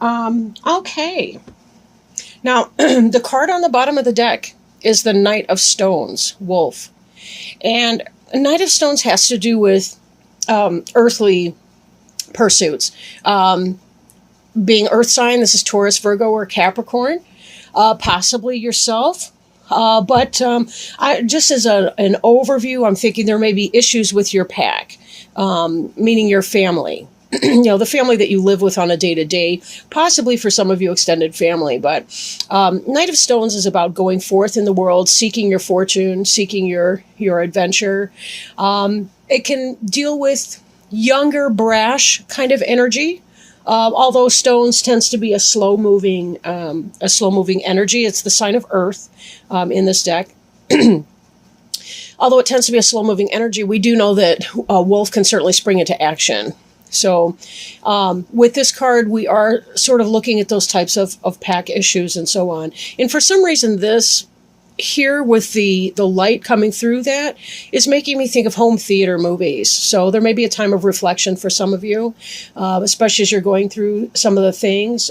Okay. Now, the card on the bottom of the deck is the Knight of Stones, Wolf. And Knight of Stones has to do with earthly pursuits. Being earth sign, this is Taurus, Virgo, or Capricorn. Possibly yourself. Just as an overview, I'm thinking there may be issues with your pack, meaning your family. The family that you live with on a day-to-day, possibly for some of you extended family. But Knight of Stones is about going forth in the world, seeking your fortune, seeking your adventure. It can deal with younger, brash kind of energy. Although stones tends to be a slow-moving energy. It's the sign of Earth in this deck. Although it tends to be a slow-moving energy, we do know that Wolf can certainly spring into action. So with this card, we are sort of looking at those types of pack issues and so on. And for some reason, this here with the light coming through that is making me think of home theater movies. So there may be a time of reflection for some of you, especially as you're going through some of the things.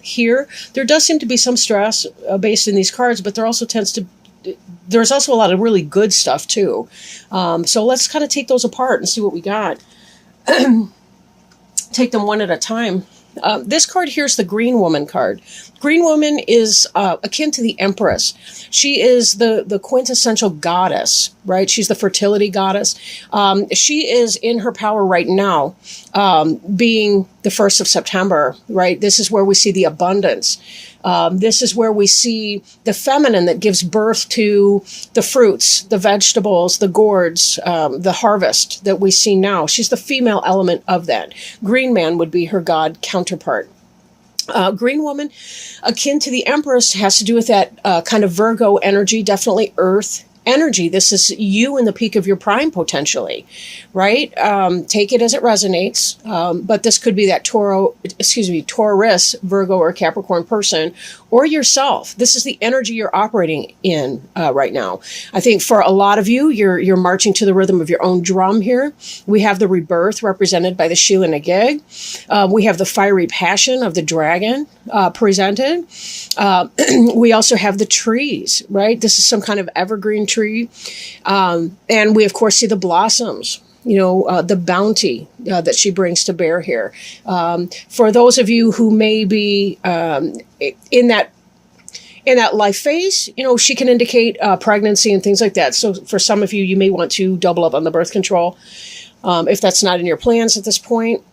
Here, there does seem to be some stress based in these cards, but there's also a lot of really good stuff too. So let's kind of take those apart and see what we got. Take them one at a time. This card here is the Green Woman card. Green Woman is akin to the Empress. She is the quintessential goddess, right? She's the fertility goddess. She is in her power right now, being the 1st of September, right? This is where we see the abundance. This is where we see the feminine that gives birth to the fruits, the vegetables, the gourds, the harvest that we see now. She's the female element of that. Green Man would be her god counterpart. Green Woman, akin to the Empress, has to do with that kind of Virgo energy, definitely Earth energy. This is you in the peak of your prime potentially, right? Take it as it resonates. But this could be that Taurus, Virgo, or Capricorn person, or yourself. This is the energy you're operating in right now. I think for a lot of you, you're marching to the rhythm of your own drum here. We have the rebirth represented by the Sheila Nagig. We have the fiery passion of the dragon presented. We also have the trees, right? This is some kind of evergreen tree. And we, of course, see the blossoms, the bounty that she brings to bear here. For those of you who may be in that life phase, she can indicate pregnancy and things like that. So for some of you, you may want to double up on the birth control if that's not in your plans at this point.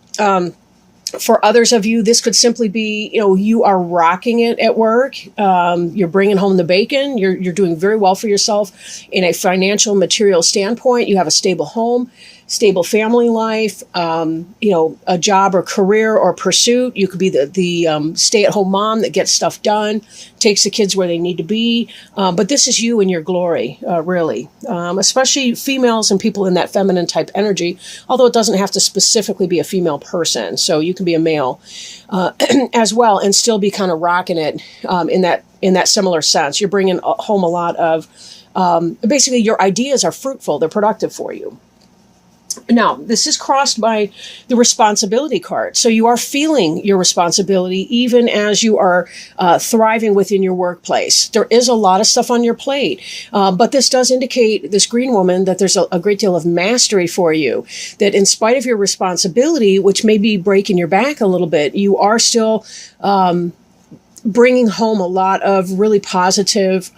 For others of you, this could simply be, you are rocking it at work. You're bringing home the bacon. You're doing very well for yourself in a financial, material standpoint. You have a stable home, stable family life, a job or career or pursuit. You could be the stay-at-home mom that gets stuff done, takes the kids where they need to be. But this is you in your glory, really, especially females and people in that feminine type energy, although it doesn't have to specifically be a female person. So you can be a male as well and still be kind of rocking it in that similar sense. You're bringing home a lot of, basically your ideas are fruitful. They're productive for you. Now, this is crossed by the responsibility card. So you are feeling your responsibility even as you are thriving within your workplace. There is a lot of stuff on your plate, but this does indicate, this Green Woman, that there's a great deal of mastery for you, that in spite of your responsibility, which may be breaking your back a little bit, you are still bringing home a lot of really positive,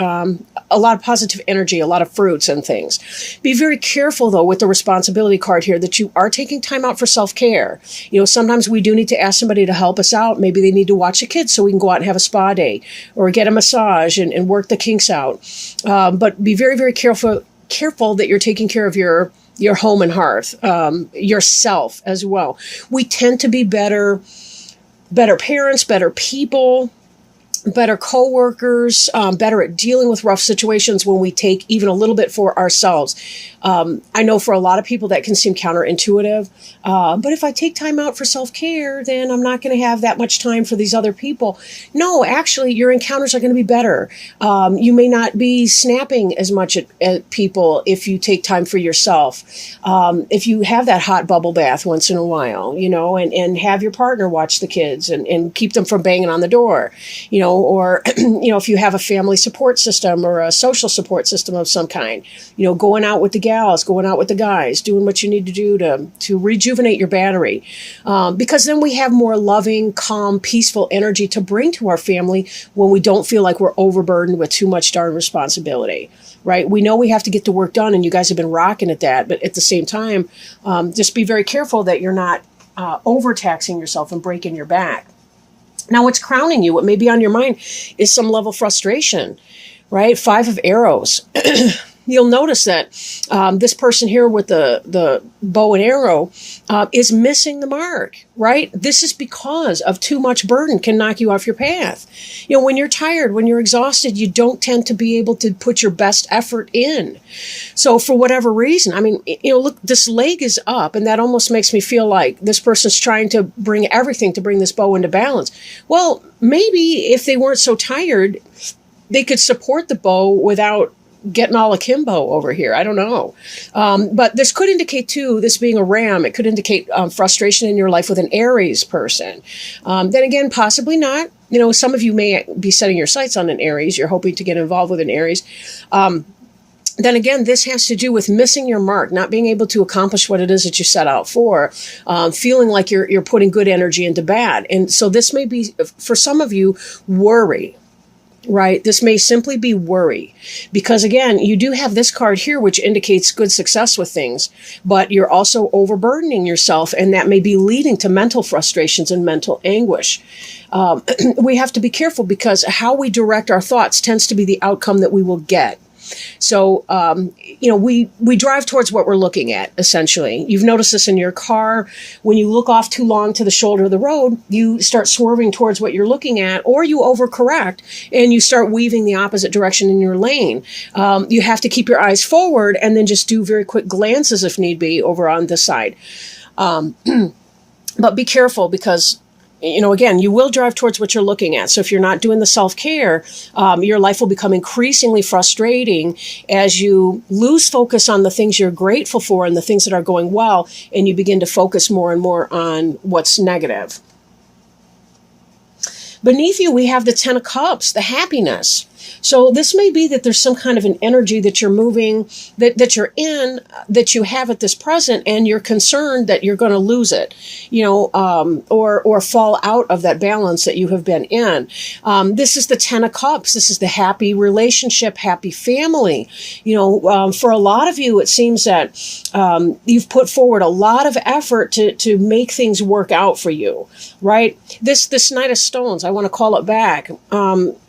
energy, a lot of fruits and things. Be very careful, though, with the responsibility card here that you are taking time out for self-care. Sometimes we do need to ask somebody to help us out. Maybe they need to watch the kids so we can go out and have a spa day or get a massage and work the kinks out. But be very, very careful that you're taking care of your home and hearth, yourself as well. We tend to be better parents, better people, better coworkers, better at dealing with rough situations when we take even a little bit for ourselves. I know for a lot of people that can seem counterintuitive, but if I take time out for self-care, then I'm not going to have that much time for these other people. No, actually, your encounters are going to be better. You may not be snapping as much at people if you take time for yourself. If you have that hot bubble bath once in a while, and have your partner watch the kids and keep them from banging on the door, or, if you have a family support system or a social support system of some kind, going out with the gals, going out with the guys, doing what you need to do to rejuvenate your battery. Because then we have more loving, calm, peaceful energy to bring to our family when we don't feel like we're overburdened with too much darn responsibility, right? We know we have to get the work done, and you guys have been rocking at that. But at the same time, just be very careful that you're not overtaxing yourself and breaking your back. Now, what's crowning you, what may be on your mind, is some level of frustration, right? 5 of arrows. You'll notice that this person here with the bow and arrow is missing the mark, right? This is because of too much burden can knock you off your path. When you're tired, when you're exhausted, you don't tend to be able to put your best effort in. So for whatever reason, look, this leg is up, and that almost makes me feel like this person's trying to bring everything to bring this bow into balance. Well, maybe if they weren't so tired, they could support the bow without getting all akimbo over here. I don't know. But this could indicate, too, this being a ram, it could indicate frustration in your life with an Aries person. Then again, possibly not. Some of you may be setting your sights on an Aries. You're hoping to get involved with an Aries. Then again, this has to do with missing your mark, not being able to accomplish what it is that you set out for, feeling like you're putting good energy into bad. And so this may be, for some of you, worry. Right? This may simply be worry, because again, you do have this card here, which indicates good success with things, but you're also overburdening yourself, and that may be leading to mental frustrations and mental anguish. We have to be careful, because how we direct our thoughts tends to be the outcome that we will get. So, we drive towards what we're looking at, essentially. You've noticed this in your car. When you look off too long to the shoulder of the road, you start swerving towards what you're looking at, or you overcorrect and you start weaving the opposite direction in your lane. You have to keep your eyes forward and then just do very quick glances, if need be, over on this side. But be careful, because again, you will drive towards what you're looking at. So if you're not doing the self-care, your life will become increasingly frustrating as you lose focus on the things you're grateful for and the things that are going well, and you begin to focus more and more on what's negative. Beneath you, we have the 10 of Cups, the happiness. So this may be that there's some kind of an energy that you're moving, that you're in, that you have at this present, and you're concerned that you're going to lose it, or fall out of that balance that you have been in. This is the 10 of Cups. This is the happy relationship, happy family. For a lot of you, it seems that you've put forward a lot of effort to make things work out for you, right? This Knight of Stones, I want to call it back.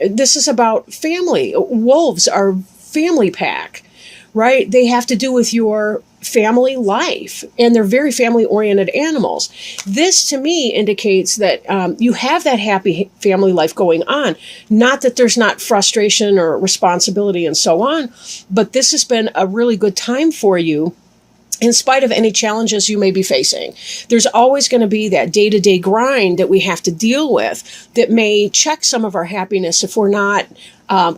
This is about family. Wolves are family pack, right? They have to do with your family life, and they're very family-oriented animals. This, to me, indicates that you have that happy family life going on. Not that there's not frustration or responsibility and so on, but this has been a really good time for you, in spite of any challenges you may be facing. There's always going to be that day-to-day grind that we have to deal with that may check some of our happiness if we're not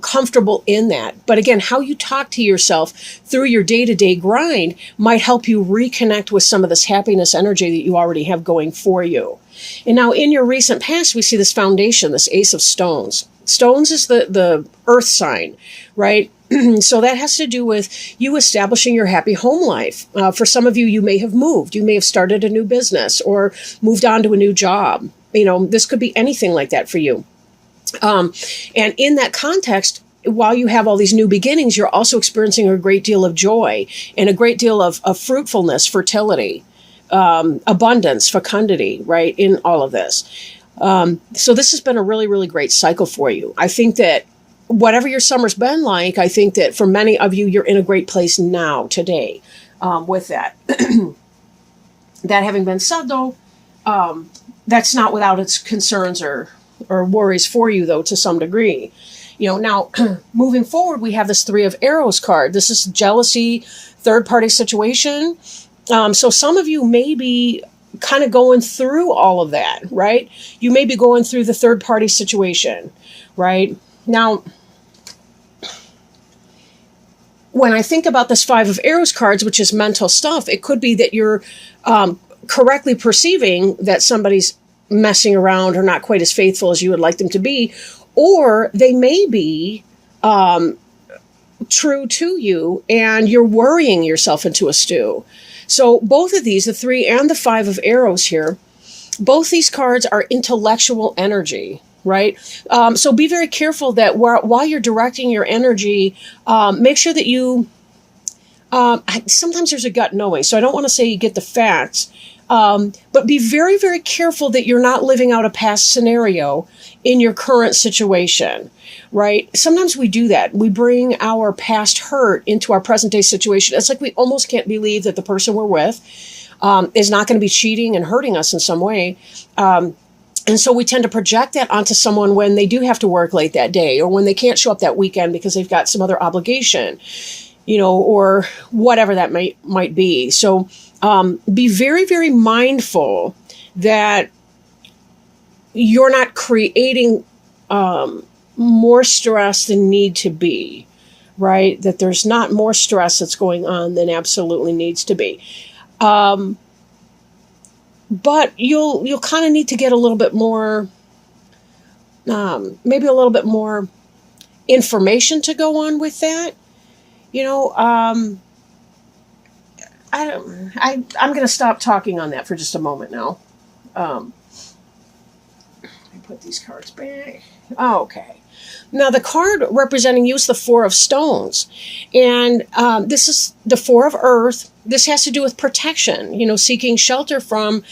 comfortable in that. But again, how you talk to yourself through your day-to-day grind might help you reconnect with some of this happiness energy that you already have going for you. And now in your recent past, we see this foundation, this Ace of Stones. Stones is the earth sign, right? So that has to do with you establishing your happy home life. For some of you, you may have moved. You may have started a new business or moved on to a new job. This could be anything like that for you. And in that context, while you have all these new beginnings, you're also experiencing a great deal of joy and a great deal of fruitfulness, fertility, abundance, fecundity, right, in all of this. So this has been a really, really great cycle for you. I think that whatever your summer's been like, I think that for many of you, you're in a great place now, today, with that. That having been said, though, that's not without its concerns or or worries for you, though, to some degree. Now, moving forward, we have this Three of Arrows card. This is jealousy, third-party situation. So some of you may be kind of going through all of that, right? You may be going through the third-party situation, right? Now, when I think about this Five of Arrows cards, which is mental stuff, it could be that you're correctly perceiving that somebody's messing around or not quite as faithful as you would like them to be, or they may be true to you and you're worrying yourself into a stew. So both of these, the Three and the Five of Arrows here, both these cards are intellectual energy, right? So be very careful that while you're directing your energy, make sure that you, sometimes there's a gut knowing, so I don't want to say you get the facts, but be very, very careful that you're not living out a past scenario in your current situation, right? Sometimes we do that. We bring our past hurt into our present day situation. It's like we almost can't believe that the person we're with is not going to be cheating and hurting us in some way. And so we tend to project that onto someone when they do have to work late that day, or when they can't show up that weekend because they've got some other obligation, or whatever that might be. So be very, very mindful that you're not creating more stress than need to be, right? That there's not more stress that's going on than absolutely needs to be. But you'll kind of need to get a little bit more, maybe a little bit more information to go on with that. I'm going to stop talking on that for just a moment now. Put these cards back. Okay. Now, the card representing you is the Four of Stones. And this is the Four of Earth. This has to do with protection, seeking shelter from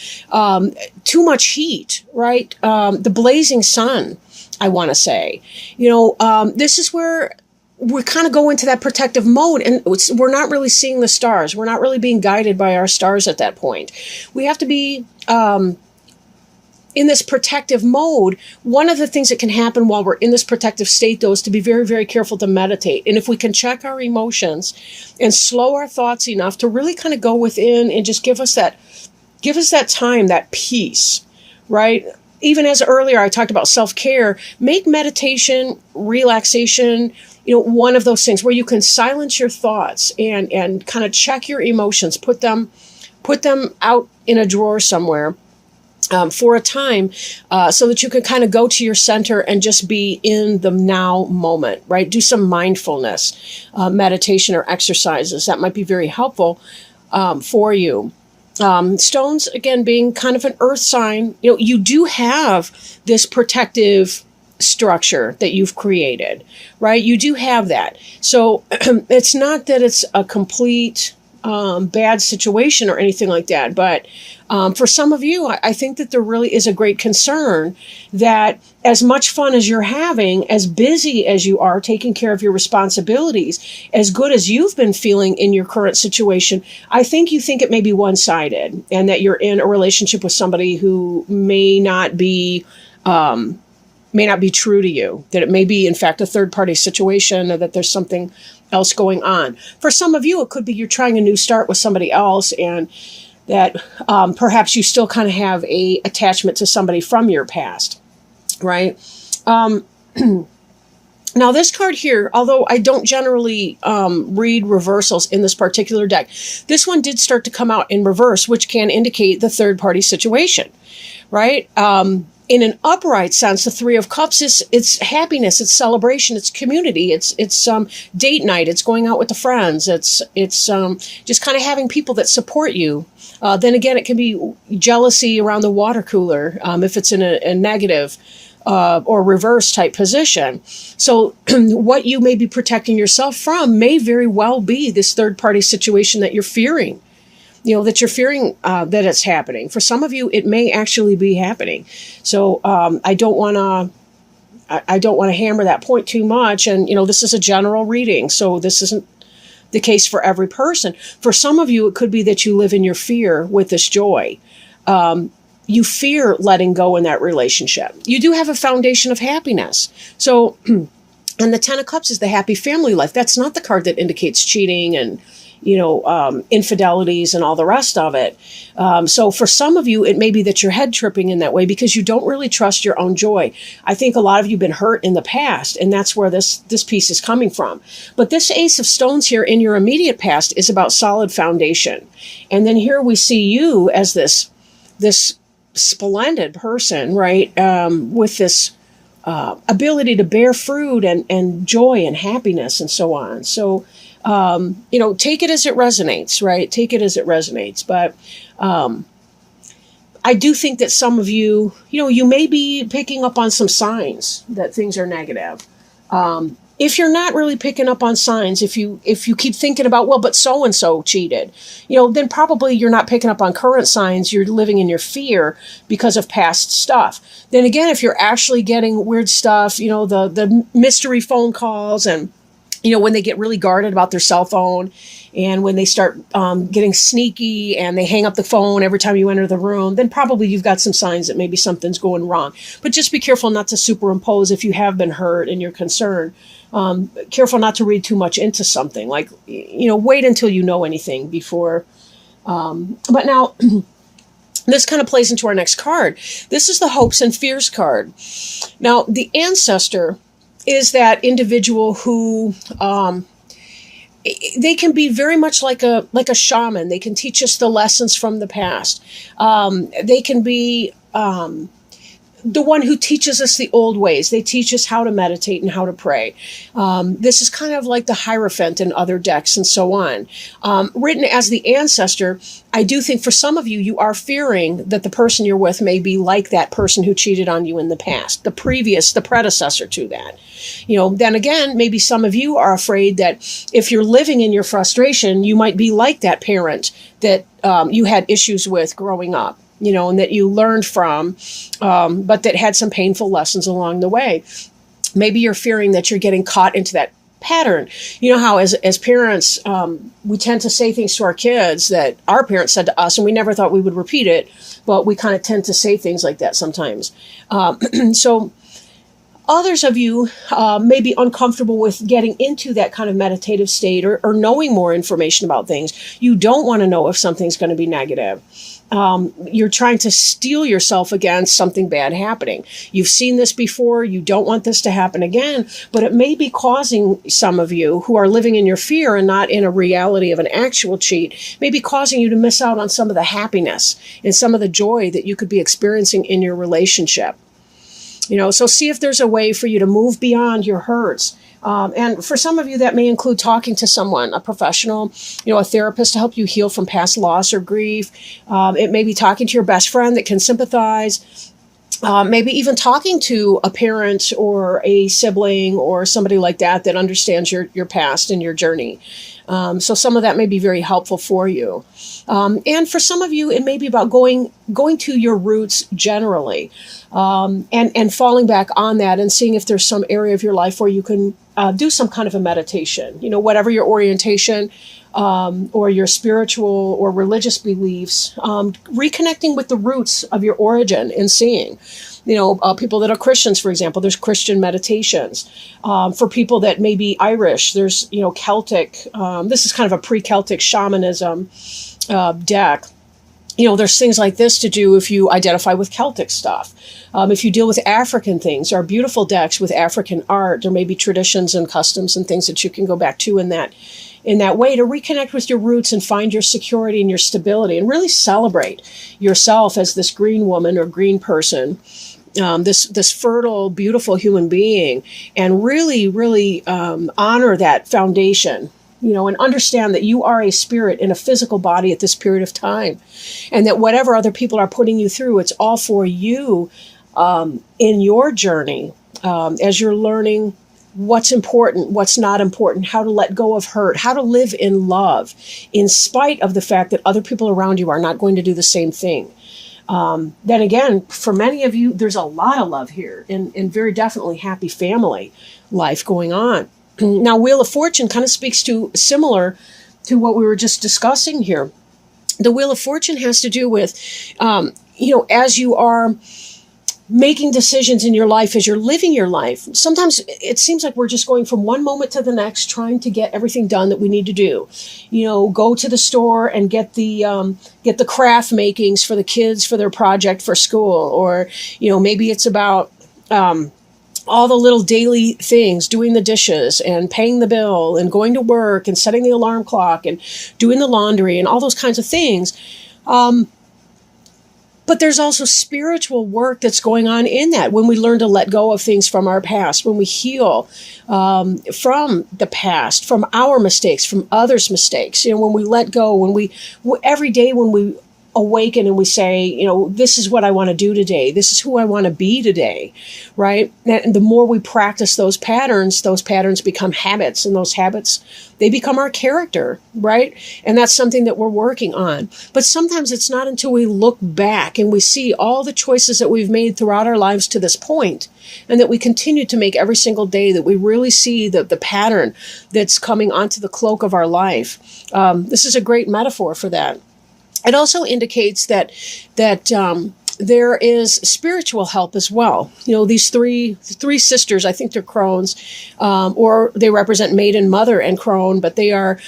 too much heat, right? The blazing sun, I want to say. This is where we kind of go into that protective mode, and we're not really seeing the stars. We're not really being guided by our stars at that point. We have to be in this protective mode. One of the things that can happen while we're in this protective state, though, is to be very, very careful to meditate. And if we can check our emotions and slow our thoughts enough to really kind of go within and just give us that time, that peace, right? Even as earlier I talked about self-care, make meditation, relaxation, one of those things where you can silence your thoughts and kind of check your emotions, put them out in a drawer somewhere. For a time, so that you can kind of go to your center and just be in the now moment, right? Do some mindfulness, meditation or exercises. That might be very helpful for you. Stones, again, being kind of an earth sign, you do have this protective structure that you've created, right? You do have that. So it's not that it's a complete bad situation or anything like that. But for some of you, I think that there really is a great concern that as much fun as you're having, as busy as you are taking care of your responsibilities, as good as you've been feeling in your current situation, I think you think it may be one-sided and that you're in a relationship with somebody who may not be true to you, that it may be, in fact, a third-party situation, or that there's something else going on. For some of you, it could be you're trying a new start with somebody else, and that perhaps you still kind of have a attachment to somebody from your past, right? Now, this card here, although I don't generally read reversals in this particular deck, this one did start to come out in reverse, which can indicate the third-party situation, right? In an upright sense, the Three of Cups is it's happiness, it's celebration, it's community, it's date night, it's going out with the friends, it's just kind of having people that support you. Then again, it can be jealousy around the water cooler if it's in a negative or reverse type position. So what you may be protecting yourself from may very well be this third party situation that you're fearing. That you're fearing that it's happening. For some of you, it may actually be happening. So I don't want to hammer that point too much. And this is a general reading, so this isn't the case for every person. For some of you, it could be that you live in your fear with this joy. you fear letting go in that relationship. You do have a foundation of happiness. So, and the Ten of Cups is the happy family life. That's not the card that indicates cheating and, infidelities and all the rest of it. So for some of you, it may be that you're head tripping in that way because you don't really trust your own joy. I think a lot of you have been hurt in the past, and that's where this piece is coming from. But this Ace of Stones here in your immediate past is about solid foundation. And then here we see you as this splendid person, right? With this ability to bear fruit and joy and happiness and so on. So, take it as it resonates, right? Take it as it resonates. But I do think that some of you, you may be picking up on some signs that things are negative. If you're not really picking up on signs, if you keep thinking about, well, but so-and-so cheated, then probably you're not picking up on current signs. You're living in your fear because of past stuff. Then again, if you're actually getting weird stuff, the mystery phone calls and, when they get really guarded about their cell phone and when they start getting sneaky and they hang up the phone every time you enter the room, then probably you've got some signs that maybe something's going wrong. But just be careful not to superimpose if you have been hurt and you're concerned. Careful not to read too much into something. Like, wait until you know anything before. But now, this kind of plays into our next card. This is the Hopes and Fears card. Now, the Ancestor is that individual who they can be very much like a shaman. They can teach us the lessons from the past. They can be the one who teaches us the old ways. They teach us how to meditate and how to pray. This is kind of like the Hierophant in other decks and so on. Written as the Ancestor, I do think for some of you, you are fearing that the person you're with may be like that person who cheated on you in the past, the predecessor to that. Then again, maybe some of you are afraid that if you're living in your frustration, you might be like that parent that you had issues with growing up. And that you learned from, but that had some painful lessons along the way. Maybe you're fearing that you're getting caught into that pattern. You know how as parents, we tend to say things to our kids that our parents said to us, and we never thought we would repeat it, but we kind of tend to say things like that sometimes. So others of you may be uncomfortable with getting into that kind of meditative state or knowing more information about things. You don't want to know if something's going to be negative. You're trying to steel yourself against something bad happening. You've seen this before. You don't want this to happen again, but it may be causing some of you who are living in your fear and not in a reality of an actual cheat, may be causing you to miss out on some of the happiness and some of the joy that you could be experiencing in your relationship. So see if there's a way for you to move beyond your hurts. And for some of you, that may include talking to someone, a professional, a therapist to help you heal from past loss or grief. It may be talking to your best friend that can sympathize. Maybe even talking to a parent or a sibling or somebody like that understands your past and your journey. So some of that may be very helpful for you. And for some of you, it may be about going to your roots generally, and falling back on that and seeing if there's some area of your life where you can do some kind of a meditation, whatever your orientation, or your spiritual or religious beliefs, reconnecting with the roots of your origin and seeing. People that are Christians, for example, there's Christian meditations. For people that may be Irish, there's, Celtic. This is kind of a pre-Celtic shamanism deck. There's things like this to do if you identify with Celtic stuff. If you deal with African things, there are beautiful decks with African art. There may be traditions and customs and things that you can go back to in that way to reconnect with your roots and find your security and your stability and really celebrate yourself as this green woman or green person, this fertile, beautiful human being, and really, really honor that foundation, and understand that you are a spirit in a physical body at this period of time, and that whatever other people are putting you through, it's all for you in your journey as you're learning what's important, what's not important, how to let go of hurt, how to live in love, in spite of the fact that other people around you are not going to do the same thing. Then again, for many of you, there's a lot of love here and very definitely happy family life going on. Now, Wheel of Fortune kind of speaks to similar to what we were just discussing here. The Wheel of Fortune has to do with, as you are making decisions in your life, as you're living your life. Sometimes it seems like we're just going from one moment to the next, trying to get everything done that we need to do. Go to the store and get the craft makings for the kids for their project for school, or maybe it's about all the little daily things, doing the dishes and paying the bill and going to work and setting the alarm clock and doing the laundry and all those kinds of things. But there's also spiritual work that's going on in that, when we learn to let go of things from our past, when we heal from the past, from our mistakes, from others' mistakes. When we let go, every day when we awaken and we say, this is what I want to do today. This is who I want to be today, right? And the more we practice those patterns become habits, and those habits, they become our character, right? And that's something that we're working on. But sometimes it's not until we look back and we see all the choices that we've made throughout our lives to this point, and that we continue to make every single day, that we really see the pattern that's coming onto the cloak of our life. This is a great metaphor for that. It also indicates that there is spiritual help as well. These three sisters, I think they're crones, or they represent maiden, mother, and crone, but they are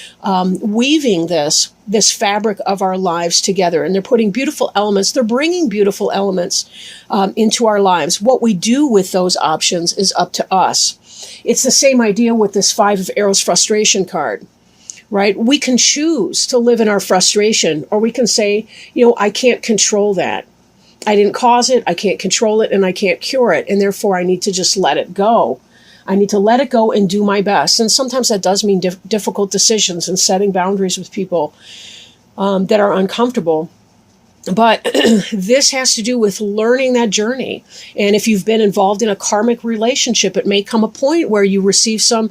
weaving this fabric of our lives together, and they're putting beautiful elements. They're bringing beautiful elements into our lives. What we do with those options is up to us. It's the same idea with this 5 of Arrows frustration card. Right? We can choose to live in our frustration, or we can say, I can't control that. I didn't cause it. I can't control it, and I can't cure it. And therefore I need to just let it go. I need to let it go and do my best. And sometimes that does mean difficult decisions and setting boundaries with people that are uncomfortable. But this has to do with learning that journey. And if you've been involved in a karmic relationship, it may come a point where you receive some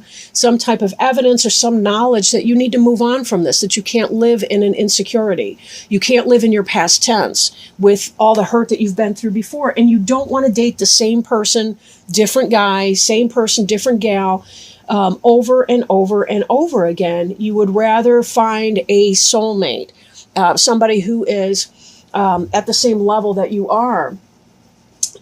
type of evidence or some knowledge that you need to move on from this, that you can't live in an insecurity. You can't live in your past tense with all the hurt that you've been through before. And you don't want to date the same person, different guy, same person, different gal, over and over and over again. You would rather find a soulmate, somebody who is at the same level that you are.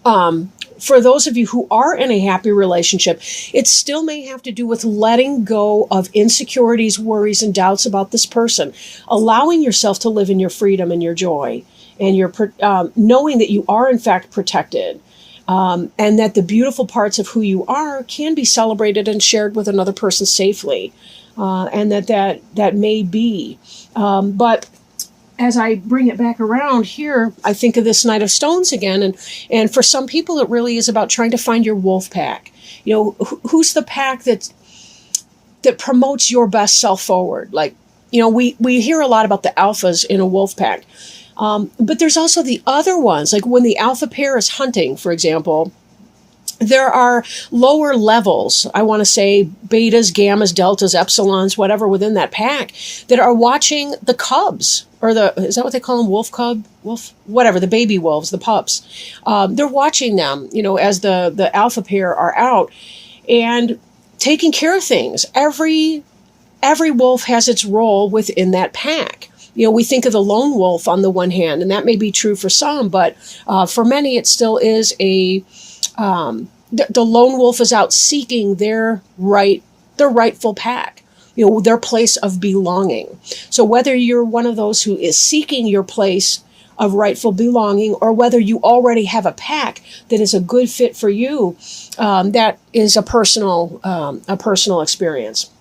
For those of you who are in a happy relationship, it still may have to do with letting go of insecurities, worries, and doubts about this person, allowing yourself to live in your freedom and your joy, and your knowing that you are in fact protected, and that the beautiful parts of who you are can be celebrated and shared with another person safely, and that may be. But as I bring it back around here, I think of this Knight of Stones again. And for some people, it really is about trying to find your wolf pack. Who's the pack that promotes your best self forward? Like, we hear a lot about the alphas in a wolf pack. But there's also the other ones. Like when the alpha pair is hunting, for example, there are lower levels, I want to say betas, gammas, deltas, epsilons, whatever within that pack, that are watching the cubs, or is that what they call them? Whatever, the baby wolves, the pups. They're watching them, as the alpha pair are out and taking care of things. Every wolf has its role within that pack. We think of the lone wolf on the one hand, and that may be true for some, but for many it still is the lone wolf is out seeking their rightful pack, their place of belonging. So whether you're one of those who is seeking your place of rightful belonging, or whether you already have a pack that is a good fit for you, that is a personal experience.